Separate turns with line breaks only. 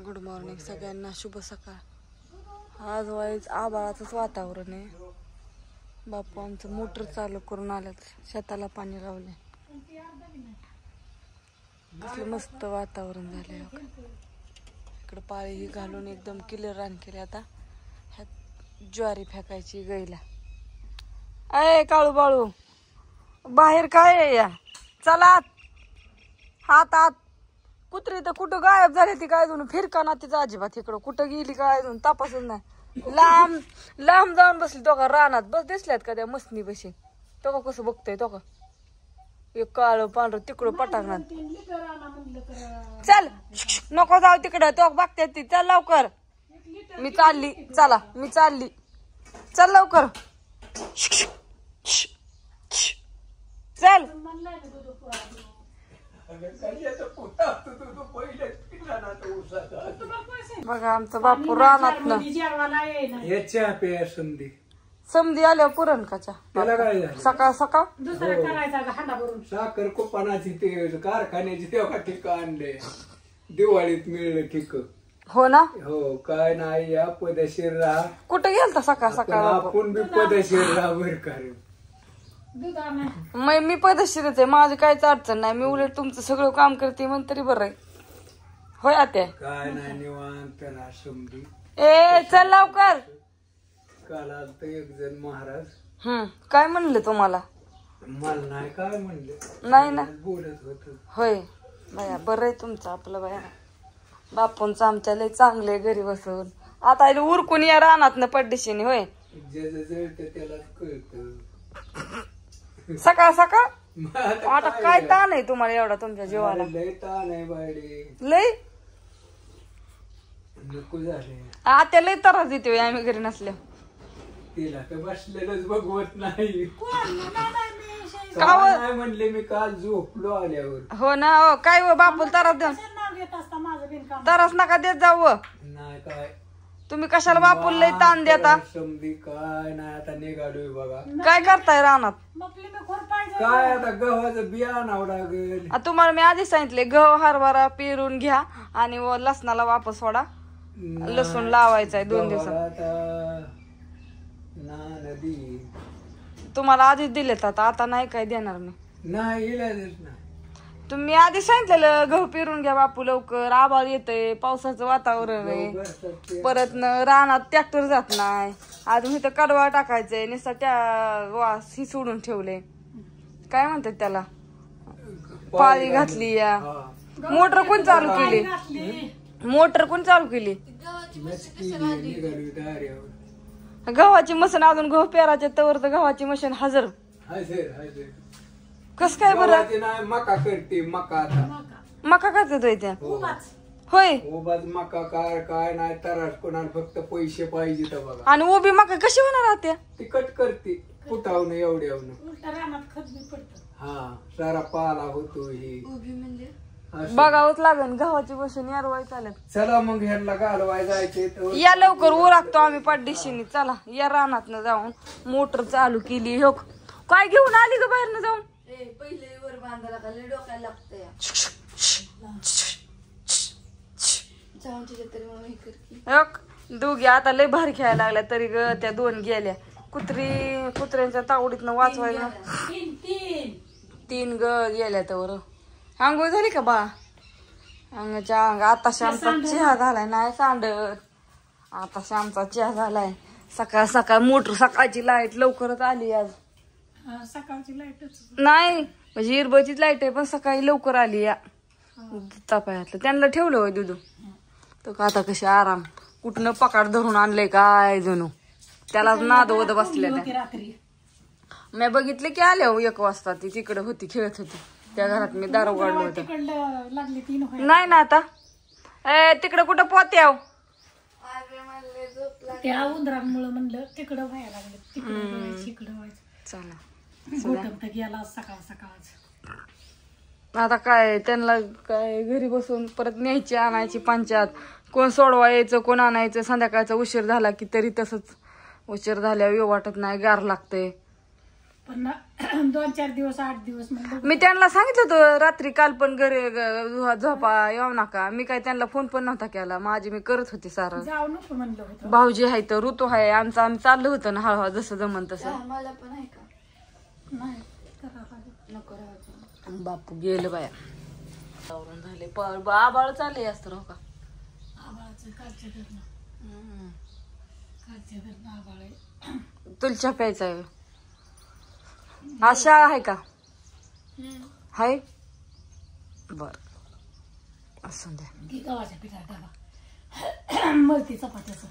Good morning सगळ्यांना, शुभ सकाळ। आज वाईच आबाळाचंच वातावरण आहे। बापू आमचं मोटर चालू करून आल्यात, शेताला पाणी लावले। कसलं मस्त वातावरण झालंय। इकडं पाळी घालून एकदम क्लिअर रान केले। आता ह्यात ज्वारी फेकायची गाईला। अय काळू बाळू, बाहेर काय आहे या? चला हात आत। कुत्री तर कुठं गायब झाली ती, काय अजून फिरकाना तिचं अजिबात। इकडं कुठं गेली काय अजून तपासच नाही। लांब लांब जाऊन बसली तो का रानात। बस दिसल्यात का त्या मसनी बशी? तो का कसं बघतोय तो का? एक काळ पांढर तिकडं पटांगणात। चल नको जाऊ तिकडं, तो बघते ती। चल लवकर, मी चालली। चला मी चालली, चल लवकर चल। बघा आमचा बापू रानात ना समधी आल्या पुरण काच्या सकाळ सकाळ
साखर कोपानाची ते कारखान्याची तेव्हा ठिक आणले, दिवाळीत मिळलं ठिक।
हो ना,
हो काय नाही या पदशीर राहा।
कुठं गेलता सकाळ सकाळ?
आपण बी पदशीर राहा बर का।
मी पदशीरच आहे, माझी काहीच अडचण नाही। मी उलट तुमचं सगळं काम करते म्हण तरी बरं आहे। होय आत्या?
काय नाही निवांत राहा समधी।
ए चल लवकर।
काल आलत एक जण महाराज।
काय म्हणले तुम्हाला?
मला नाही काय म्हणले,
नाही ना
बोलत होत।
होय बाया, बरं आहे तुमचं आपलं बाया। बापूंचं आमच्या लय चांगले घरी बसून। आता उरकून या रानात न पड्डीशीने। होय
ज्याचं जळत त्यालाच कळत।
सकाळ सकाळ आता काय ताण आहे तुम्हाला एवढा तुमच्या जीवाला?
लय ताण आहे बायडे,
लय
नको झाले।
आता लय त्रास देते आम्ही घरी नसल्या।
तिला तर बसलेलंच बघवत नाही।
का
नाही म्हणले मी काल झोपलो आल्यावर।
हो ना, हो काय हो बापू त्रास देऊन त्रास नका देत जाऊ।
नाही काय
तुम्ही कशाला बापूला लय ताण देता?
समधी काय नाही, आता निघालोय बघा।
काय करताय रानात?
काय आता गव्हाचं बियाणं लागेल।
तुम्हाला मी आधीच सांगितले, गहू हरभरा पेरून घ्या आणि लसणाला वापस सोडा। लसूण लावायचा आहे 2 दिवसात।
नदी
तुम्हाला आधीच दिलेत, आता नाही काय देणार मी।
नाही इलाजच नाही।
तुम्ही आधी सांगितलेलं गहू पेरून घ्या बापू लवकर, आभाळ येतंय, पावसाचं वातावरण आहे। परत रानात ट्रॅक्टर जात नाही। अजून इथं कडवा टाकायचंय, नुसता त्या वास ही सोडून ठेवले। काय म्हणतात त्याला, पाळी घातली या। मोटर कोण चालू केली? मोटर कोण चालू केली? गव्हाची मशीन अजून गहू पेराच्या तवर तर गव्हाची मशीन हजर
हजर।
कस काय बरं?
नाही मका करते, मका आता
मका करते त्या? होय
उभाच मका काय नाही तरास कोणाला फक्त पैसे पाहिजे तर बघा।
आणि उभी मका कशी होणार आत्या?
ती कट करते फुटावून एवढ्यावून। हा सारा पाला होतो हे
बघावंच लागेल। गव्हाची मशीन यारवाय चालेल।
चला मग ह्यांना घालवाय जायचे
या लवकर उरकतो आम्ही पाठदिशीने। चला या रानात न जाऊन मोटर चालू केली। हो काय घेऊन आली ग बाहेर न जाऊन?
पहिले वर बांधायला का लय डोक्याला लागतंय जाऊन तिथे तरी मग हे कर की।
दोघी आता लय भारी खेळायला लागल्या तरी ग त्या 2 गेल्या। कुत्र्यांच्या तावडीतनं वाचवायला 3 गेल्या तर। आंघोळ झाली का बा? अंगाच्या अंग आता आमचा चहा झालाय, नाही सांडत। आता आमचा चहा झालाय। सकाळ सकाळ मोटर सकाळची लाईट लवकरच आली आज।
सकाळची लाईटच
नाही म्हणजे इरबचीच लाईट आहे, पण सकाळी लवकर आली या तपायातलं। त्यांना ठेवलं होय दूध तर आता कशी आराम। कुठनं पकाड धरून आणलंय काय जणू, त्याला नादवत बसल्या त्या। मी बघितले की आल्या 1 वाजता ती तिकडे होती, खेळत होती त्या घरात। मी दारू काढलं होतं। नाही ना आता तिकडे कुठं पोत्याव
त्या उंदरांमुळे म्हणलं तिकडं व्हायला लागलं, तिकडं व्हायचं।
चला
गेला सकाळ सकाळ।
आता काय त्यांना काय घरी बसून परत न्यायची आणायची पंचायत। कोण सोडवा यायचं, कोण आणायचं। संध्याकाळचा उशीर झाला की तरी तसंच उशीर झाल्यावर येऊ वाटत नाही, गार लागतंय।
पण ना 2-4 दिवस 8 दिवस म्हणलं
मी त्यांना सांगितलं होतं रात्री काल पण घरी झोपा येऊ नका. मी काय त्यांना फोन पण नव्हता केला. माझी मी करत होती सारं.
जाऊ नको म्हणलं होतं.
भाऊजी आहे तर ऋतू आहे आमचं आम्ही चाललं होतं ना हळूहळू जसं जमन तसं.
मला पण आहे का
नाही करावं लागेल.
नको राहतो.
बापू गेलं बाया आवरून झाले आबाळ चालले असतं हो का.
आबाळाचं कालच्या घरनं आबाळ आहे.
तुला चहा प्यायचा आहे आज शाळा आहे का. हाय बर असं द्या.
गव्हाच्या पिठात डबा मळती चपात्याचं.